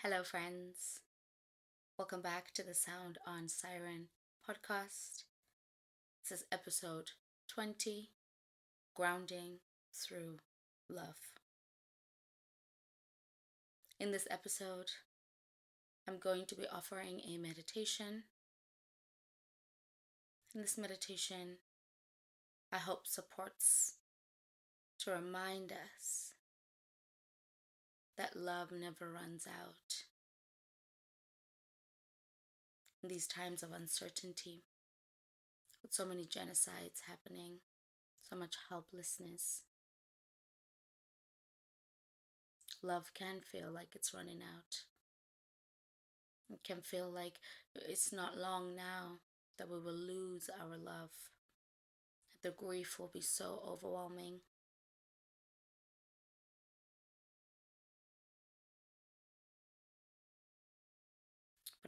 Hello, friends. Welcome back to the Sound on Siren podcast. This is episode 20, Grounding Through Love. In this episode, I'm going to be offering a meditation. And this meditation, I hope, supports to remind us that love never runs out. In these times of uncertainty, with so many genocides happening, so much helplessness, love can feel like it's running out. It can feel like it's not long now that we will lose our love. The grief will be so overwhelming.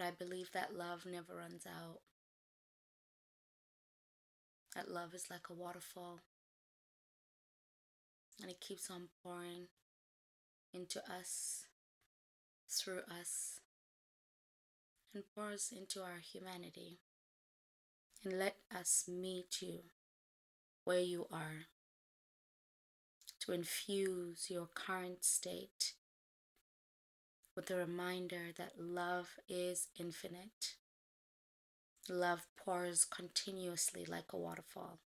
But I believe that love never runs out. That love is like a waterfall, and it keeps on pouring into us, through us, and pours into our humanity. And let us meet you where you are to infuse your current state with a reminder that love is infinite. Love pours continuously like a waterfall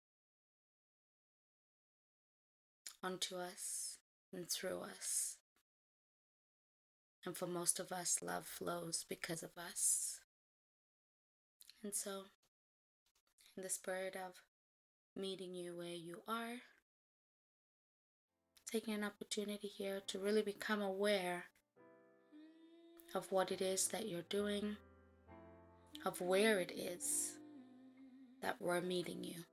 onto us and through us. And for most of us, love flows because of us. And so, in the spirit of meeting you where you are, taking an opportunity here to really become aware of what it is that you're doing, of where it is that we're meeting you.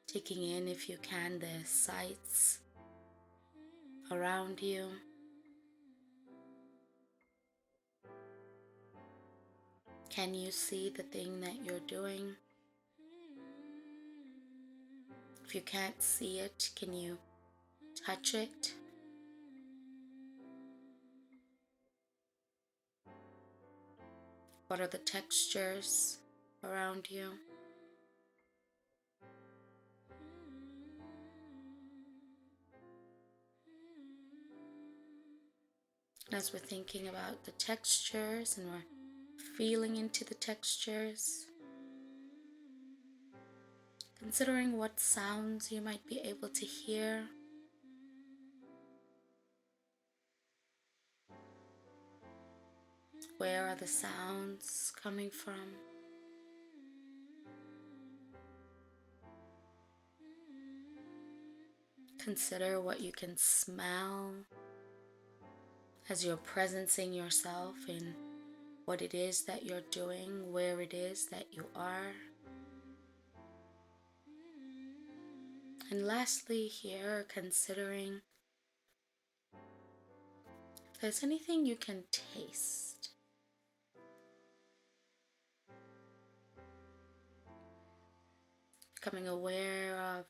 Taking in, if you can, the sights around you. Can you see the thing that you're doing? If you can't see it, can you touch it? What are the textures around you? And as we're thinking about the textures and we're feeling into the textures, considering what sounds you might be able to hear. Where are the sounds coming from? Consider what you can smell as you're presencing yourself in what it is that you're doing, where it is that you are. And lastly here, considering if there's anything you can taste. Becoming aware of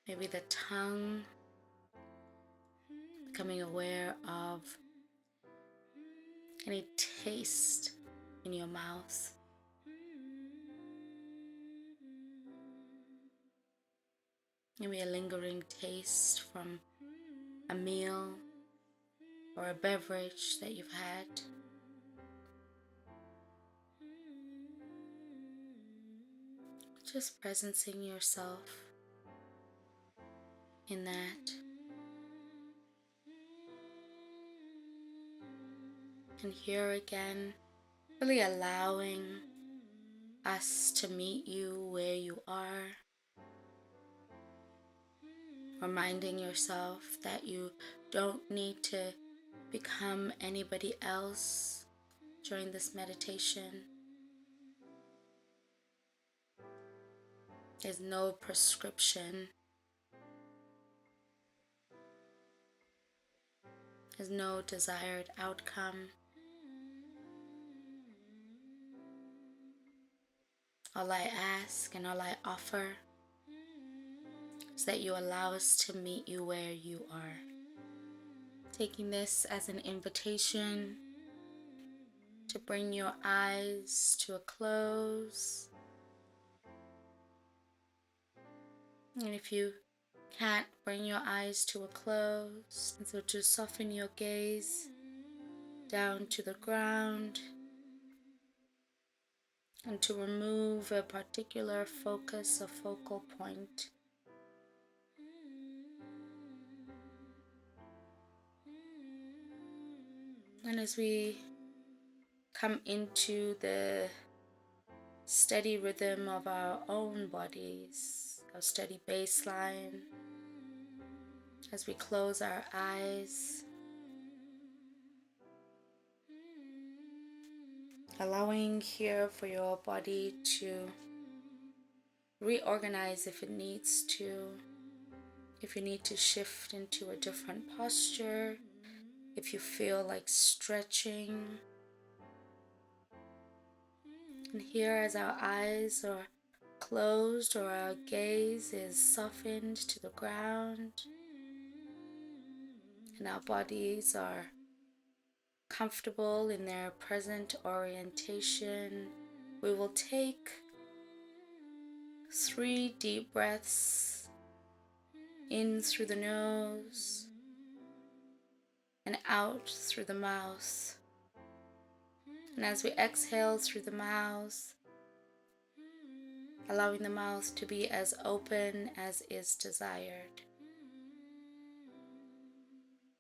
maybe the tongue, becoming aware of any taste in your mouth. Maybe a lingering taste from a meal or a beverage that you've had. Just presencing yourself in that. And here again, really allowing us to meet you where you are. Reminding yourself that you don't need to become anybody else during this meditation. There's no prescription. There's no desired outcome. All I ask and all I offer is that you allow us to meet you where you are. Taking this as an invitation to bring your eyes to a close. And if you can't bring your eyes to a close, so to soften your gaze down to the ground and to remove a particular focus, a focal point. And as we come into the steady rhythm of our own bodies, our steady baseline, as we close our eyes, allowing here for your body to reorganize if it needs to, if you need to shift into a different posture, if you feel like stretching. And here, as our eyes are closed or our gaze is softened to the ground and our bodies are comfortable in their present orientation, we will take 3 deep breaths in through the nose and out through the mouth. And as we exhale through the mouth, allowing the mouth to be as open as is desired.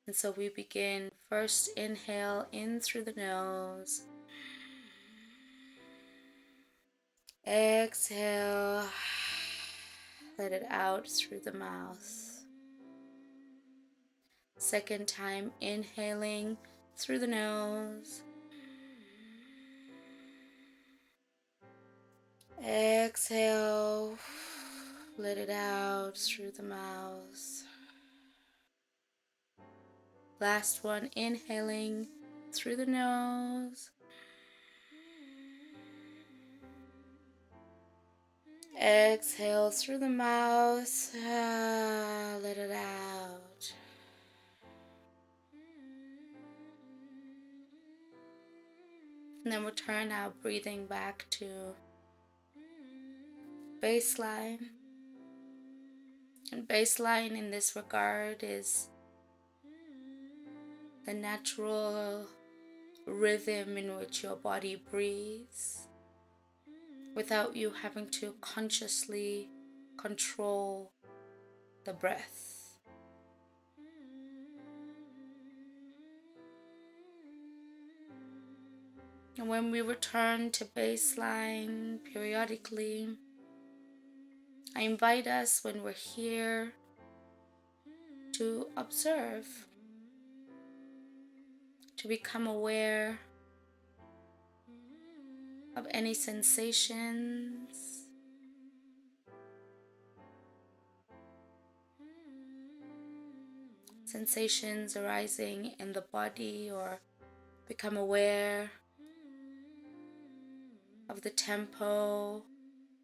And so we begin, first inhale in through the nose. Exhale, let it out through the mouth. Second time, inhaling through the nose. Exhale, let it out through the mouth. Last one, inhaling through the nose. Exhale through the mouth. Let it out. And then return our breathing back to baseline. And baseline in this regard is the natural rhythm in which your body breathes without you having to consciously control the breath. And when we return to baseline periodically, I invite us when we're here to observe, to become aware of any sensations, arising in the body, or become aware of the tempo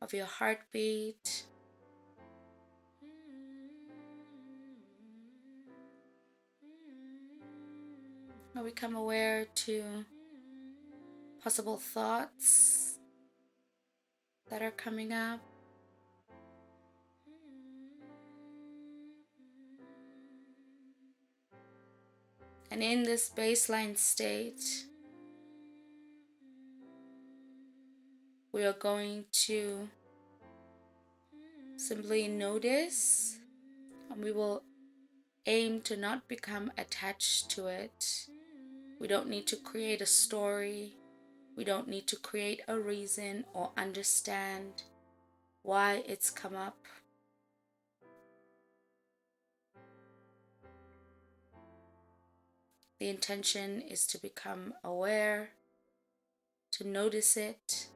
of your heartbeat. Or become aware to possible thoughts that are coming up. And in this baseline state, we are going to simply notice, and we will aim to not become attached to it. We don't need to create a story. We don't need to create a reason or understand why it's come up. The intention is to become aware, to notice it,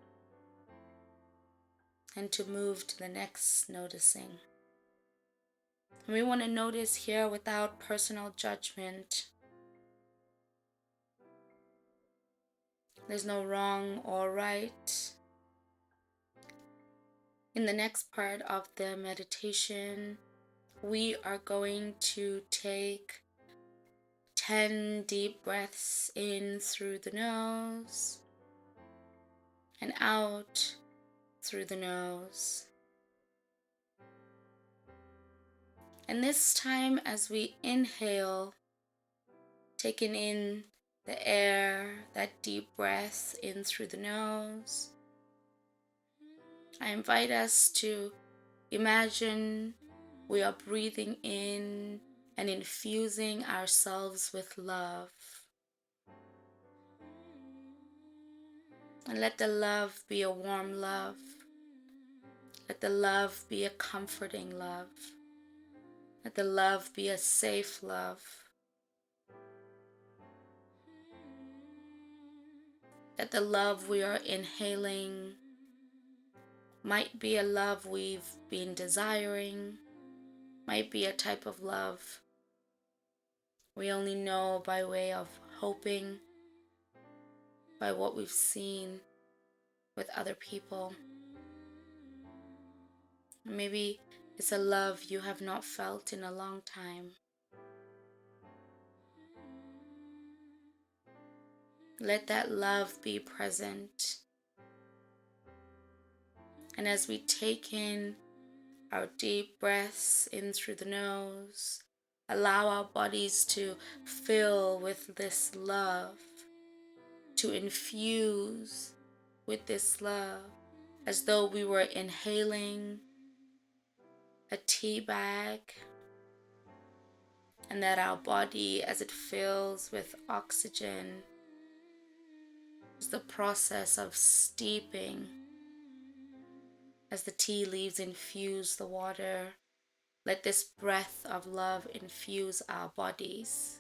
and to move to the next noticing. And we want to notice here without personal judgment. There's no wrong or right. In the next part of the meditation, we are going to take 10 deep breaths in through the nose and out through the nose. And this time, as we inhale, taking in the air, that deep breath in through the nose, I invite us to imagine we are breathing in and infusing ourselves with love. And let the love be a warm love. Let the love be a comforting love. Let the love be a safe love. That the love we are inhaling might be a love we've been desiring, might be a type of love we only know by way of hoping, by what we've seen with other people. Maybe it's a love you have not felt in a long time. Let that love be present. And as we take in our deep breaths in through the nose, allow our bodies to fill with this love, to infuse with this love, as though we were inhaling a tea bag, and that our body, as it fills with oxygen, is the process of steeping. As the tea leaves infuse the water, let this breath of love infuse our bodies.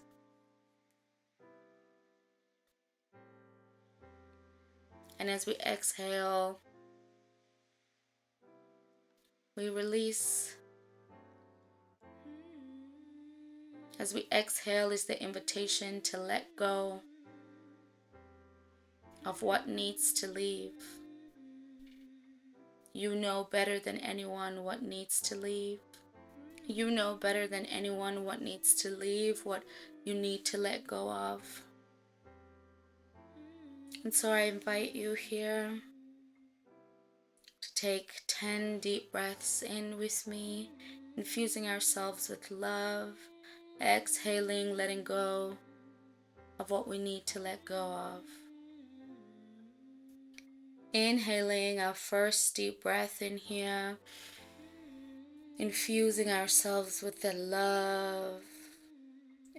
And as we exhale, we release. As we exhale is the invitation to let go of what needs to leave. You know better than anyone what needs to leave. You know better than anyone what needs to leave, what you need to let go of. And so I invite you here to take 10 deep breaths in with me, infusing ourselves with love, exhaling, letting go of what we need to let go of. Inhaling our first deep breath in here, infusing ourselves with the love.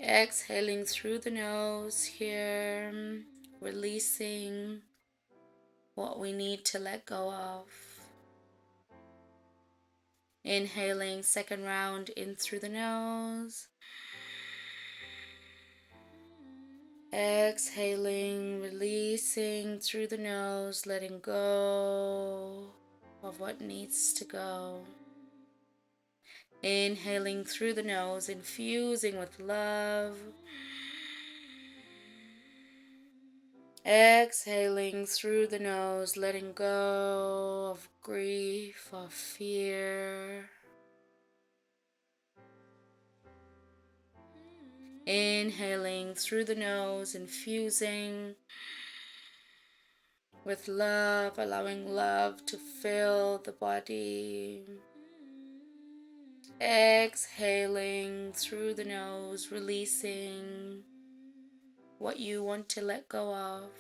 Exhaling through the nose here, releasing what we need to let go of. Inhaling, second round in through the nose. Exhaling, releasing through the nose, letting go of what needs to go. Inhaling through the nose, infusing with love. Exhaling through the nose, letting go of grief, of fear. Inhaling through the nose, infusing with love, allowing love to fill the body. Exhaling through the nose, releasing what you want to let go of.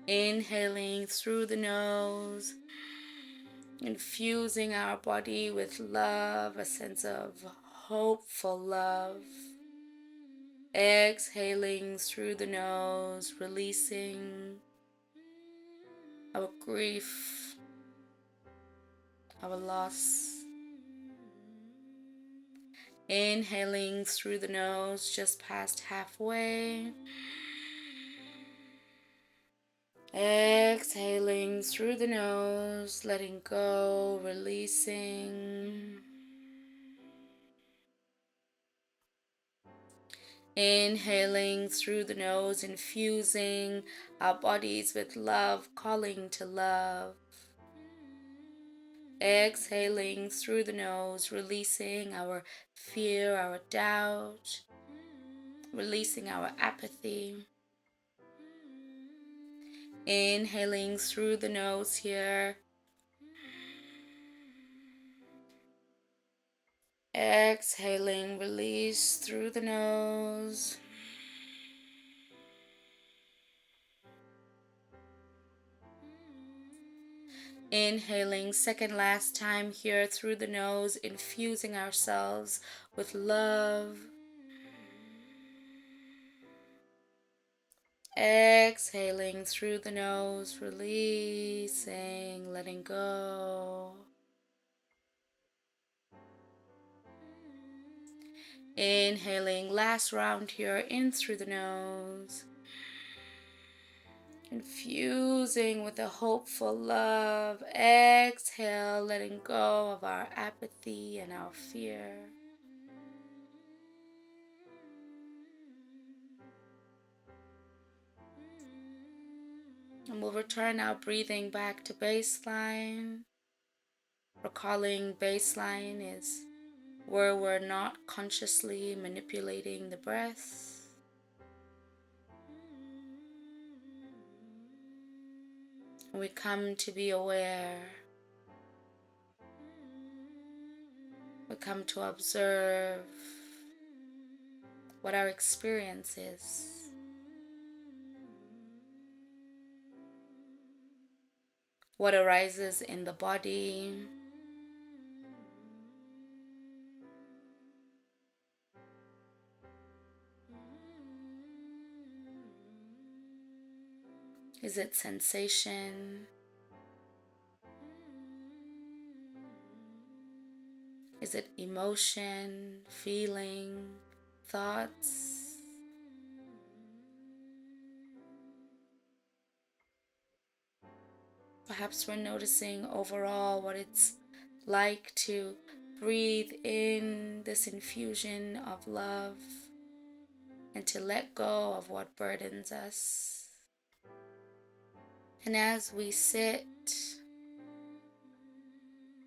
Inhaling through the nose, infusing our body with love, a sense of hopeful love. Exhaling through the nose, releasing our grief, our loss. Inhaling through the nose, just past halfway. Exhaling through the nose, letting go, releasing. Inhaling through the nose, infusing our bodies with love, calling to love. Exhaling through the nose, releasing our fear, our doubt, releasing our apathy. Inhaling through the nose here. Exhaling, release through the nose. Inhaling, second last time here through the nose, infusing ourselves with love. Exhaling through the nose, releasing, letting go. Inhaling, last round here, in through the nose. Infusing with a hopeful love. Exhale, letting go of our apathy and our fear. And we'll return our breathing back to baseline. Recalling baseline is where we're not consciously manipulating the breath. We come to be aware. We come to observe what our experience is. What arises in the body. Is it sensation? Is it emotion, feeling, thoughts? Perhaps we're noticing overall what it's like to breathe in this infusion of love and to let go of what burdens us. And as we sit,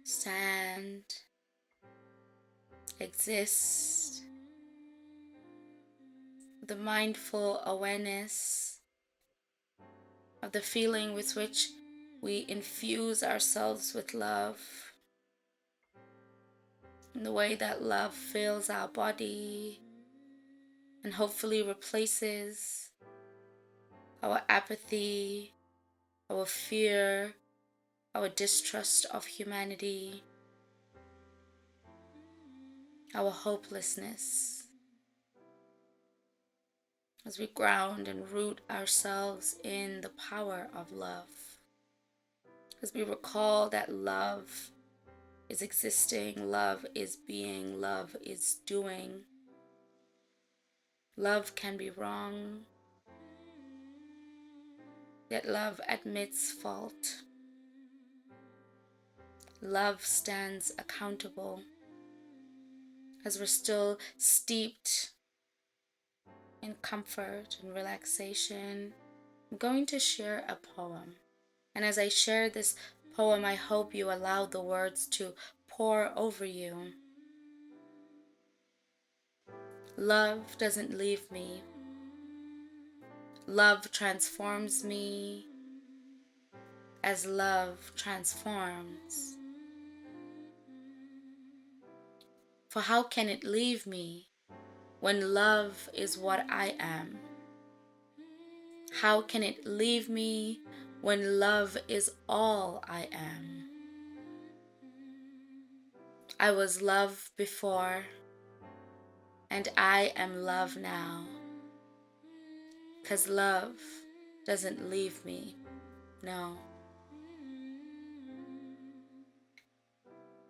stand, exist, the mindful awareness of the feeling with which we infuse ourselves with love, and the way that love fills our body and hopefully replaces our apathy, our fear, our distrust of humanity, our hopelessness, as we ground and root ourselves in the power of love, as we recall that love is existing, love is being, love is doing. Love can be wrong, yet love admits fault. Love stands accountable. As we're still steeped in comfort and relaxation, I'm going to share a poem. And as I share this poem, I hope you allow the words to pour over you. Love doesn't leave me. Love transforms me as love transforms. For how can it leave me when love is what I am? How can it leave me when love is all I am? I was love before, and I am love now. 'Cause love doesn't leave me, no.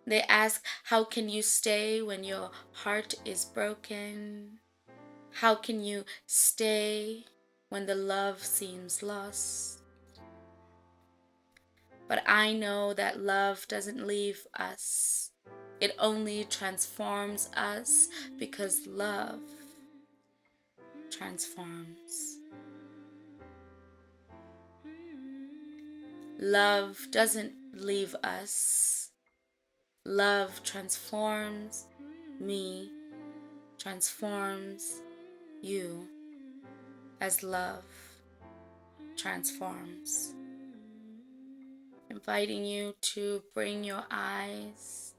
They ask, how can you stay when your heart is broken? How can you stay when the love seems lost? But I know that love doesn't leave us. It only transforms us because love transforms. Love doesn't leave us. love transforms me, transforms you, as love transforms. Inviting you to bring your eyes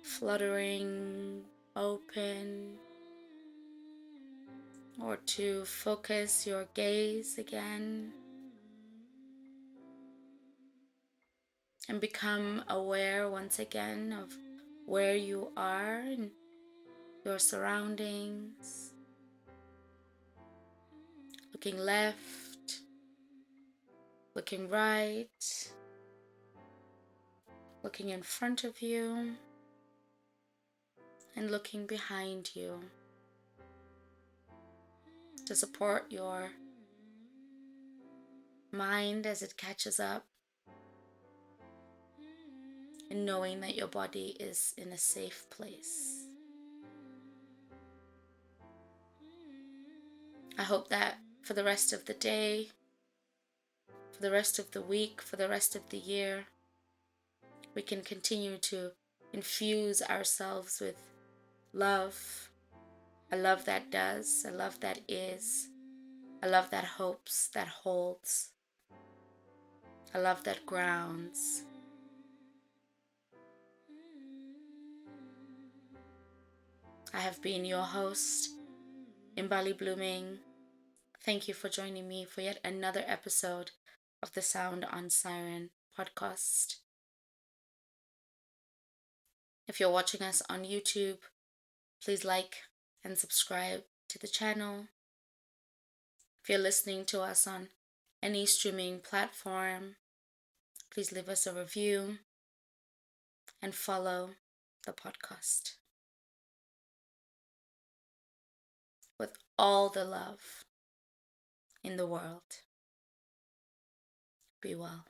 fluttering open, or to focus your gaze again and become aware once again of where you are in your surroundings. Looking left, looking right, looking in front of you, and looking behind you to support your mind as it catches up, and knowing that your body is in a safe place. I hope that for the rest of the day, for the rest of the week, for the rest of the year, we can continue to infuse ourselves with love, a love that does, a love that is, a love that hopes, that holds, a love that grounds. I have been your host, Imbali Blooming. Thank you for joining me for yet another episode of the Sound on Siren podcast. If you're watching us on YouTube, please like and subscribe to the channel. If you're listening to us on any streaming platform, please leave us a review and follow the podcast. With all the love in the world, be well.